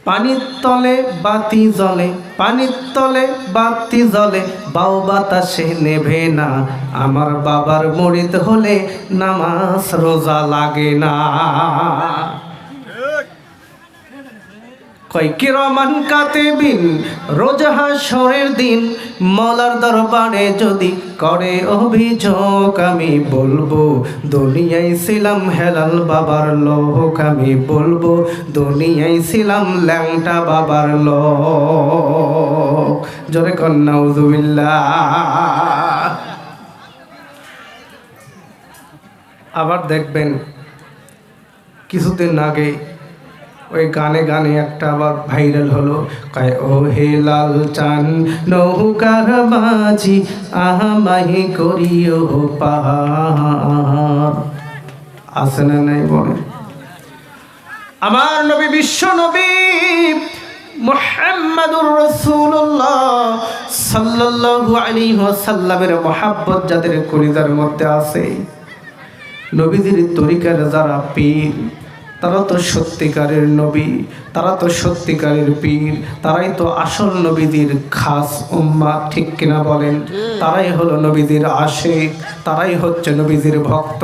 পানির তলে বাতি জ্বলে, পানির তলে বাতি জ্বলে, বাউ বাতাসে নেভে না। আমার বাবার মুরিদ হলে নামাজ রোজা লাগে না। কয় কিরামান কাতিবিন, রোজ হাশরের দিন মওলার দরবারে যদি করে অভিযোগ, আমি বলবো দুনিয়ায় ছিলাম হেলাল বাবার লোক, আমি বলবো দুনিয়ায় ছিলাম ল্যাংটা বাবার লোক। জোরে কর নাউযুবিল্লাহ। আবার দেখবেন কিছুদিন আগে ওই গানে গানে একটা আবার ভাইরাল হলো, কয় ও হে লাল চান নৌকার মাঝি আমাহি করিও পার। আছে না নাই বলে? আমার নবী, বিশ্ব নবী মুহাম্মাদুর রাসূলুল্লাহ সাল্লাল্লাহু আলাইহি ওয়াসাল্লামের মহব্বত যাদের কলিজার মধ্যে আছে, নবীদের তরিকার যারা পীর, তারা তো সত্যিকারের নবী, তারা তো সত্যিকারের পীর, তারাই তো আসল নবীদের খাস উম্মাহ, ঠিক কিনা বলেন? তারাই হলো নবীদের আশিক, তারাই হচ্ছে নবীদের ভক্ত।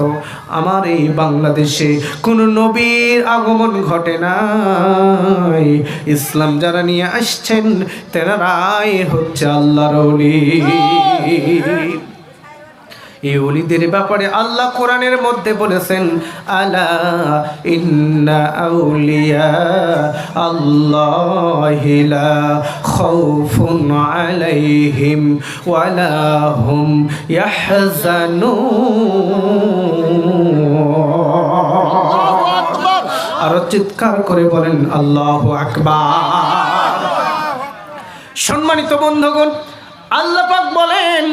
আমার এই বাংলাদেশে কোনো নবীর আগমন ঘটে নাই, ইসলাম যারা নিয়ে আসছেন তেনারাই হচ্ছে আল্লাহর ওলি। এই ওলিদের ব্যাপারে আল্লাহ কোরআনের মধ্যে বলেছেন, আলা ইন্না আউলিয়া আল্লাহি লা খাউফুন আলাইহিম ওয়ালা হুম ইয়াহজানুন। আর চিৎকার করে বলেন আল্লাহু আকবার। সম্মানিত বন্ধুগণ, আল্লাহ পাক বলেন,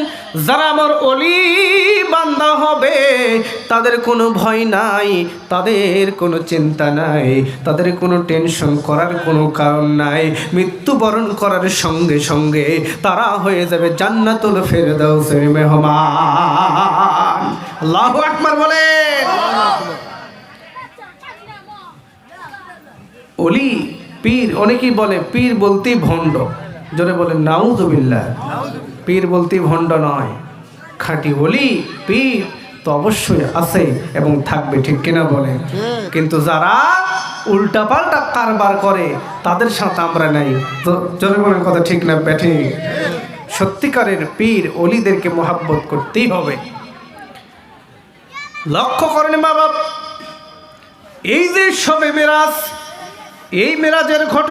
যারা আমার ওলি বান্দা হবে তাদের কোনো ভয় নাই, তাদের কোনো চিন্তা নাই, তাদের কোনো টেনশন করার কোনো কারণ নাই। মৃত্যুবরণ করার সঙ্গে সঙ্গে তারা হয়ে যাবে জান্নাতুল ফেরদাউসের মেহমান। আল্লাহু আকবার বলেন। ওলি পীর, অনেকেই বলে পীর বলতেই ভণ্ড। জোরে বলেন নাউযুবিল্লাহ। পীর বলতেই ভণ্ড নয়, খাঁটি ওলি পীর তো অবশ্যই আছে এবং থাকবে, ঠিক কিনা বলেন? কিন্তু যারা উল্টাপাল্টা কারবার করে তাদের সাথে আমরা নাই। জোরে বলেন কথা ঠিক না ব্যাঠে? সত্যিকারের পীর ওলিদেরকে মহব্বত করতেই হবে। লক্ষ্য করেন বাবা, এই যে শবে মেরাজ, এই মেরাজের ঘটনা